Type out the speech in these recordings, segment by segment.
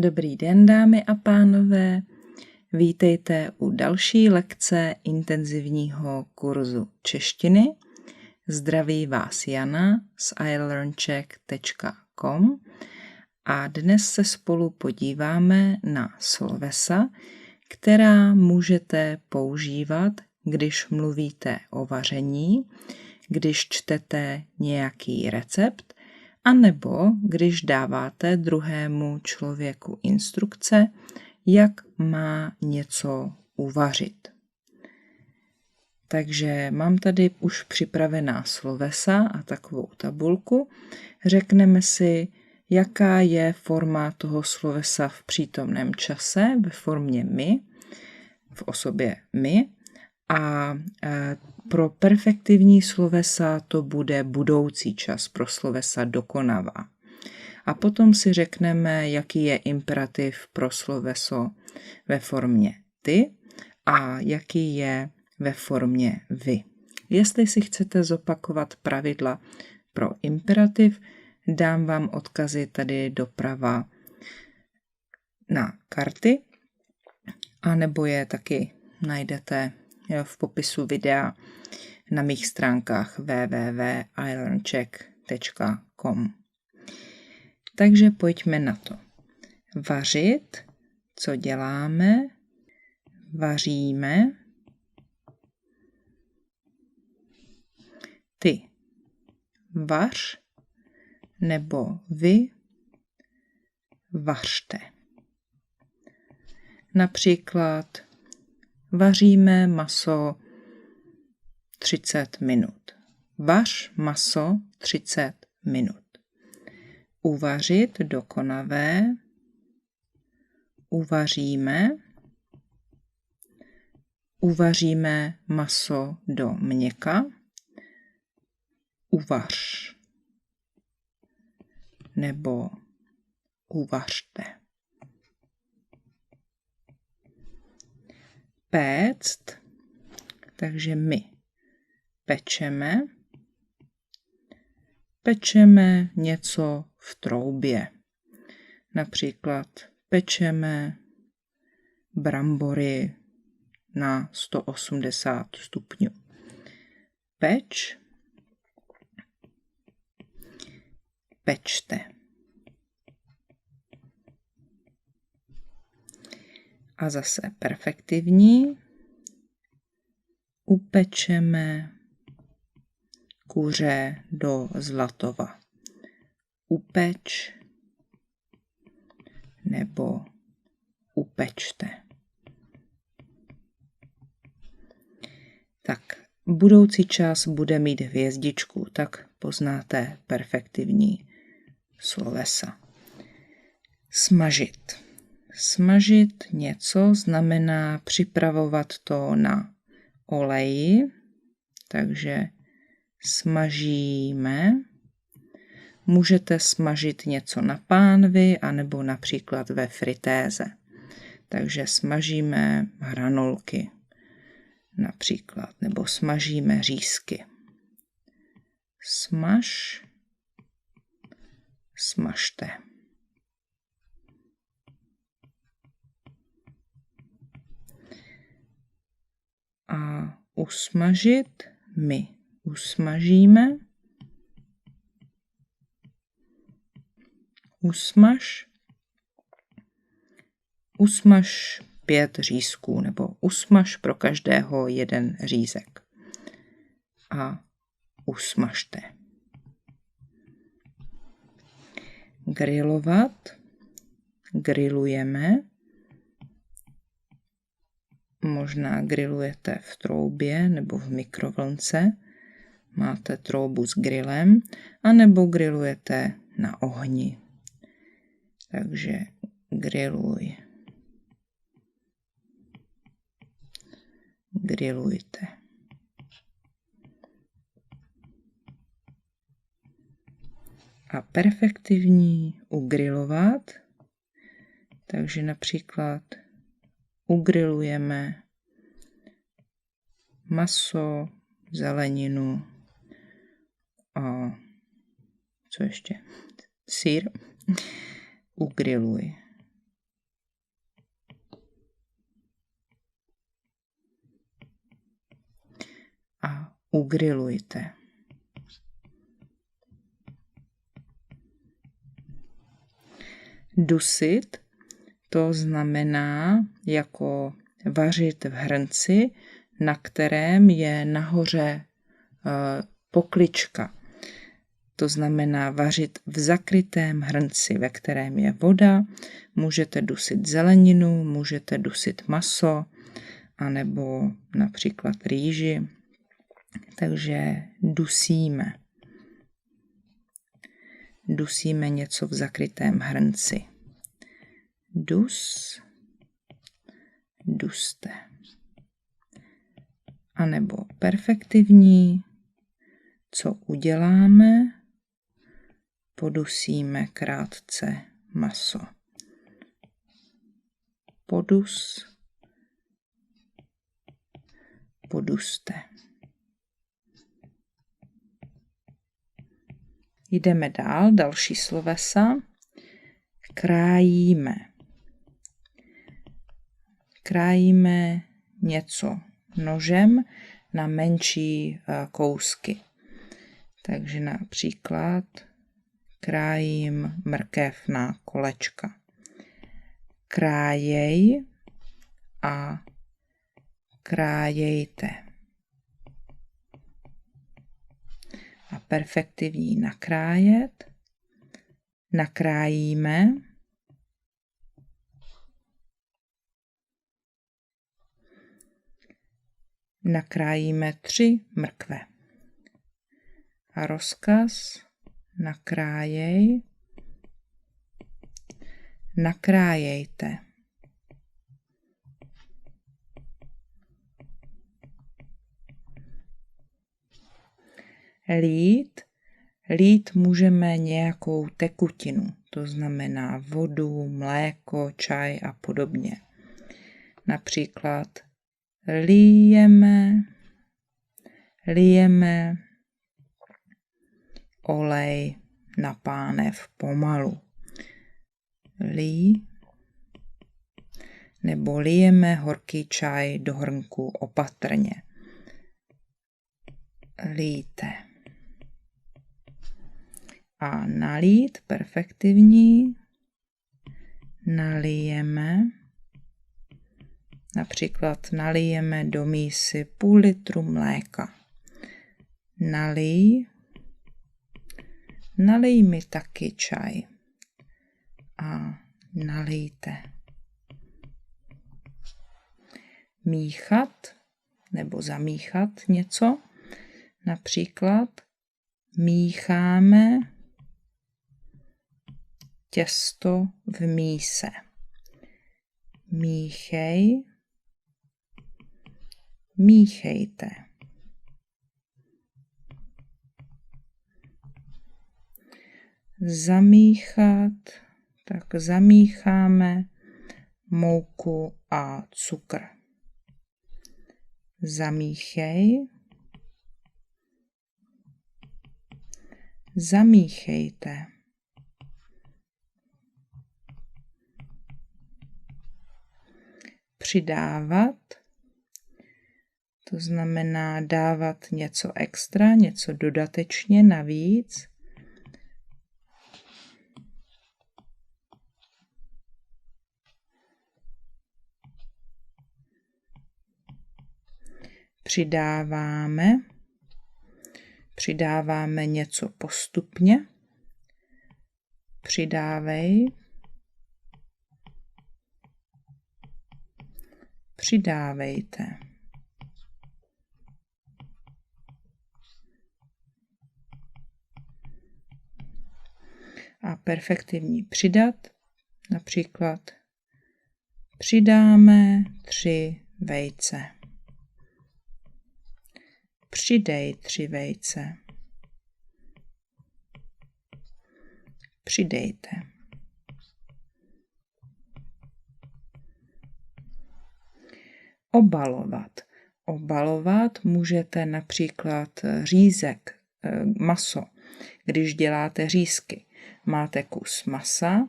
Dobrý den, dámy a pánové. Vítejte u další lekce intenzivního kurzu češtiny. Zdraví vás Jana z ilearnczech.com a dnes se spolu podíváme na slovesa, která můžete používat, když mluvíte o vaření, když čtete nějaký recept, anebo když dáváte druhému člověku instrukce, jak má něco uvařit. Takže mám tady už připravená slovesa a takovou tabulku. Řekneme si, jaká je forma toho slovesa v přítomném čase ve formě my, v osobě my. A pro perfektivní slovesa to bude budoucí čas, pro slovesa dokonavá. A potom si řekneme, jaký je imperativ pro sloveso ve formě ty a jaký je ve formě vy. Jestli si chcete zopakovat pravidla pro imperativ, dám vám odkazy tady doprava na karty, anebo je taky najdete v popisu videa na mých stránkách www.ilearnczech.com. Takže pojďme na to. Vařit, co děláme? Vaříme. Ty vař nebo vy vařte. Například vaříme maso 30 minut. Vař maso 30 minut. Uvařit dokonavé. Uvaříme. Uvaříme maso do měka. Uvař. Nebo uvařte. Péct, takže my pečeme. Pečeme něco v troubě. Například pečeme brambory na 180 stupňů. Peč, pečte. A zase perfektivní. Upečeme kuře do zlatova. Upeč nebo upečte. Tak, budoucí čas bude mít hvězdičku, tak poznáte perfektivní slovesa. Smažit. Smažit něco znamená připravovat to na oleji, takže smažíme. Můžete smažit něco na pánvi anebo například ve fritéze. Takže smažíme hranolky například, nebo smažíme řízky. Smaž, smažte. A usmažit, my usmažíme. Usmaž 5 řízků, nebo usmaž pro každého 1 řízek. A usmažte. Grilovat, grilujeme. Možná grilujete v troubě nebo v mikrovlnce. Máte troubu s grillem, anebo grilujete na ohni. Takže griluj. Grilujte. A perfektivní ugrilovat. Takže například ugrilujeme maso, zeleninu a co ještě? Sýr. Ugriluj. ugrilujte. Dusit, to znamená jako vařit v hrnci, na kterém je nahoře poklička. To znamená vařit v zakrytém hrnci, ve kterém je voda. Můžete dusit zeleninu, můžete dusit maso, anebo například rýži. Takže dusíme. Dusíme něco v zakrytém hrnci. Dus, duste. A nebo perfektivní, co uděláme, podusíme krátce maso. Podus, poduste. Jdeme dál, další slovesa. Krájíme. Krájíme něco nožem na menší kousky. Takže například krájím mrkev na kolečka. Krájej a krájejte. A perfektivní nakrájet. Nakrájíme. Nakrájíme 3 mrkve. A rozkaz nakrájej, nakrájejte. Lít. Lít můžeme nějakou tekutinu, to znamená vodu, mléko, čaj a podobně. Například lijeme olej na pánev pomalu. Nebo lijeme horký čaj do hrnku opatrně. Lijte. A nalít, perfektivní, nalijeme. Například nalijeme do mísy půl litru mléka. Nalij mi taky čaj. A nalijte. Míchat nebo zamíchat něco. Například mícháme těsto v míse. Míchej, míchejte. Zamíchat, tak zamícháme mouku a cukr. Zamíchej, zamíchejte. Přidávat, to znamená dávat něco extra, něco dodatečně navíc. Přidáváme něco postupně. Přidávej. Přidávejte. A perfektivní přidat, například přidáme 3 vejce. Přidej 3 vejce. Přidejte. Obalovat. Obalovat můžete například řízek, maso. Když děláte řízky, máte kus masa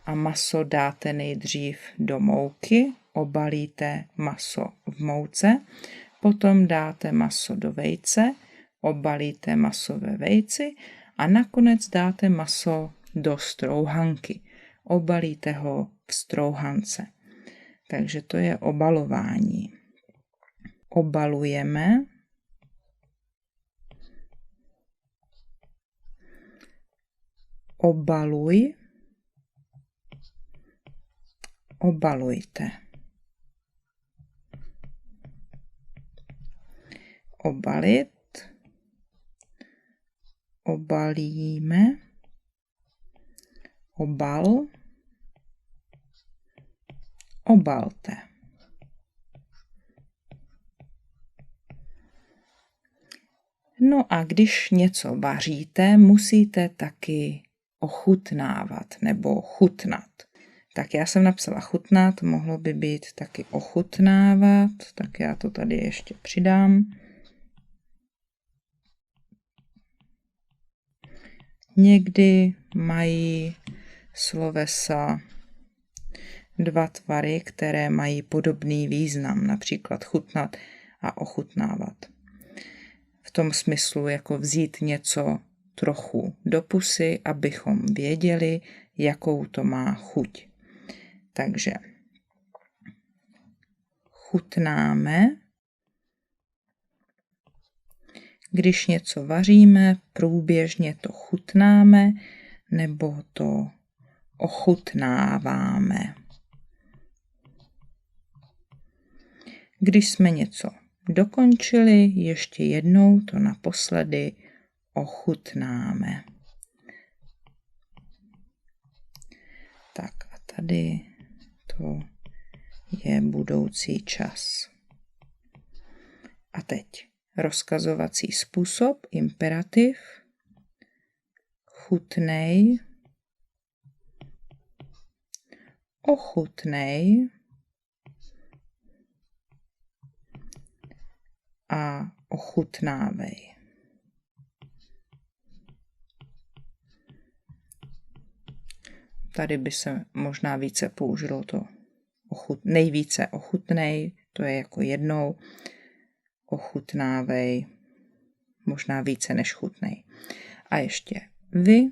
a maso dáte nejdřív do mouky, obalíte maso v mouce, potom dáte maso do vejce, obalíte maso ve vejci a nakonec dáte maso do strouhanky. Obalíte ho v strouhance. Takže to je obalování. Obalujeme. Obaluj. Obalujte. Obalit. Obalíme. Obal. Obalte. No a když něco vaříte, musíte taky ochutnávat nebo chutnat. Tak já jsem napsala chutnat, mohlo by být taky ochutnávat, tak já to tady ještě přidám. Někdy mají slovesa dva tvary, které mají podobný význam, například chutnat a ochutnávat. V tom smyslu jako vzít něco trochu do pusy, abychom věděli, jakou to má chuť. Takže chutnáme. Když něco vaříme, průběžně to chutnáme nebo to ochutnáváme. Když jsme něco dokončili, ještě jednou to naposledy ochutnáme. Tak a tady to je budoucí čas. A teď rozkazovací způsob, imperativ. Chutnej. Ochutnej. A ochutnávej. Tady by se možná více použilo to nejvíce ochutnej, to je jako jednou, ochutnávej, možná více než chutnej. A ještě vy,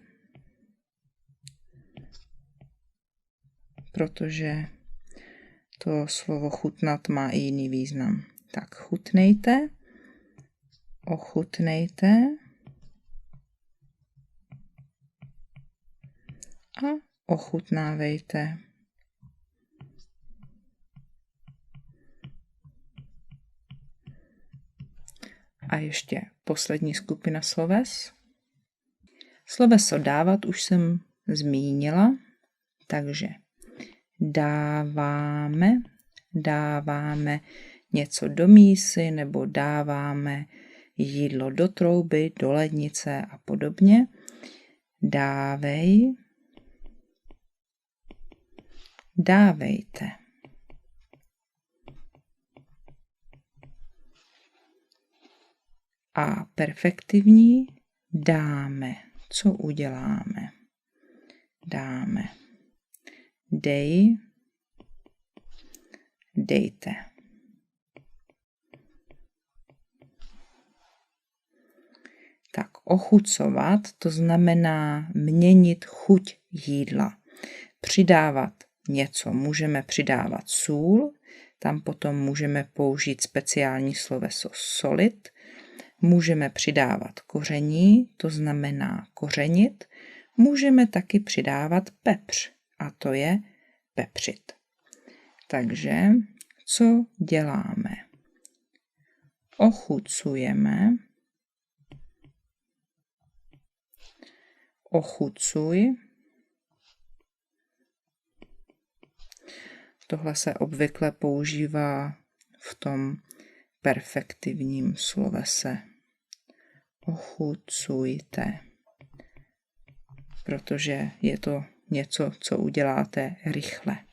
protože to slovo chutnat má i jiný význam. Tak chutnejte, ochutnejte a ochutnávejte. A ještě poslední skupina sloves. Sloveso dávat už jsem zmínila, takže dáváme něco do mísy nebo dáváme jídlo do trouby, do lednice a podobně. Dávej, dávejte. A perfektivní dáme. Co uděláme? Dáme. Dej, dejte. Tak ochucovat, to znamená měnit chuť jídla. Přidávat něco. Můžeme přidávat sůl, tam potom můžeme použít speciální sloveso solit. Můžeme přidávat koření, to znamená kořenit. Můžeme taky přidávat pepř, a to je pepřit. Takže co děláme? Ochucujeme. Ochucuj. Tohle se obvykle používá v tom perfektivním slovese. Ochucujte. Protože je to něco, co uděláte rychle.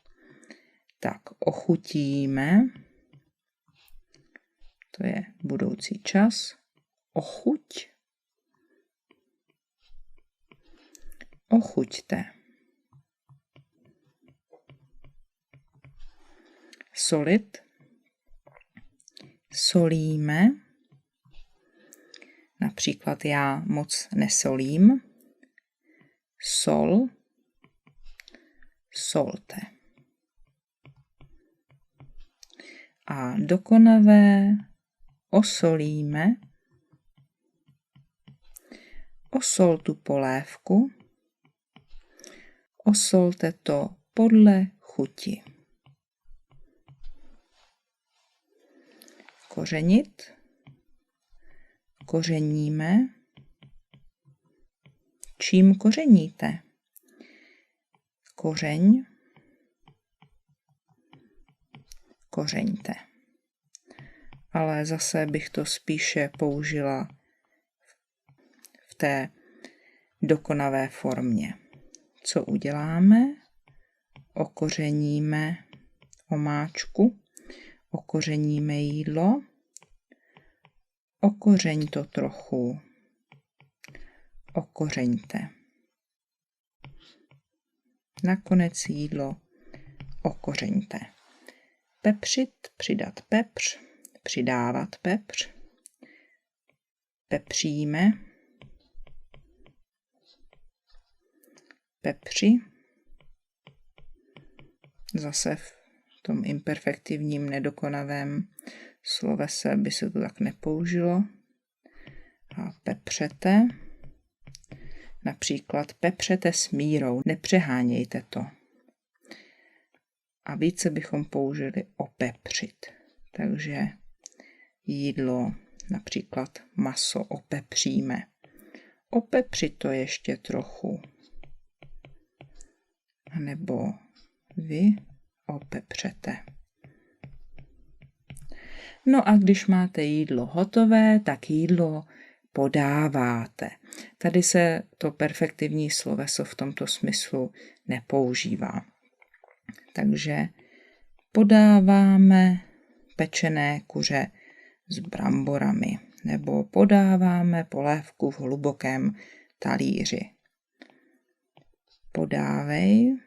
Tak ochutíme. To je budoucí čas. Ochuť. Ochuťte. Solit. Solíme. Například já moc nesolím. Sol, solte. A dokonavé osolíme. Osol tu polévku. Osolte to podle chuti. Kořenit. Kořeníme. Čím kořeníte? Kořeň. Kořeňte. Ale zase bych to spíše použila v té dokonavé formě. Co uděláme? Okořeníme omáčku, okořeníme jídlo, okořeň to trochu, okořeňte. Nakonec jídlo okořeňte. Pepřit, přidat pepř, přidávat pepř, pepříme, pepři, zase v tom imperfektivním nedokonavém slovese by se to tak nepoužilo. A pepřete, například pepřete s mírou, nepřehánějte to. A více bychom použili opepřit. Takže jídlo, například maso opepříme. Opepřit to ještě trochu. Nebo vy opepřete. No a když máte jídlo hotové, tak jídlo podáváte. Tady se to perfektivní sloveso v tomto smyslu nepoužívá. Takže podáváme pečené kuře s bramborami nebo podáváme polévku v hlubokém talíři. Podávej.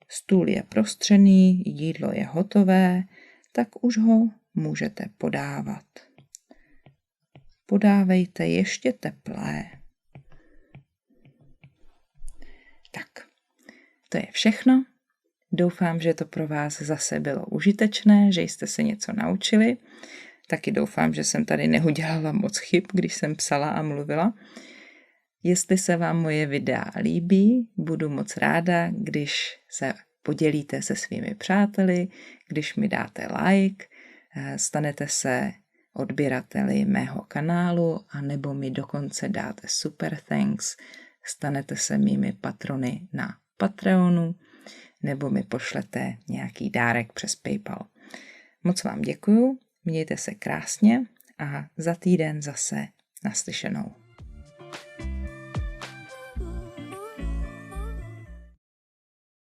Stůl je prostřený, jídlo je hotové, tak už ho můžete podávat. Podávejte ještě teplé. Tak, to je všechno. Doufám, že to pro vás zase bylo užitečné, že jste se něco naučili. Taky doufám, že jsem tady neudělala moc chyb, když jsem psala a mluvila. Jestli se vám moje videa líbí, budu moc ráda, když se podělíte se svými přáteli, když mi dáte like, stanete se odběrateli mého kanálu a nebo mi dokonce dáte super thanks, stanete se mými patrony na Patreonu nebo mi pošlete nějaký dárek přes PayPal. Moc vám děkuju, mějte se krásně a za týden zase naslyšenou.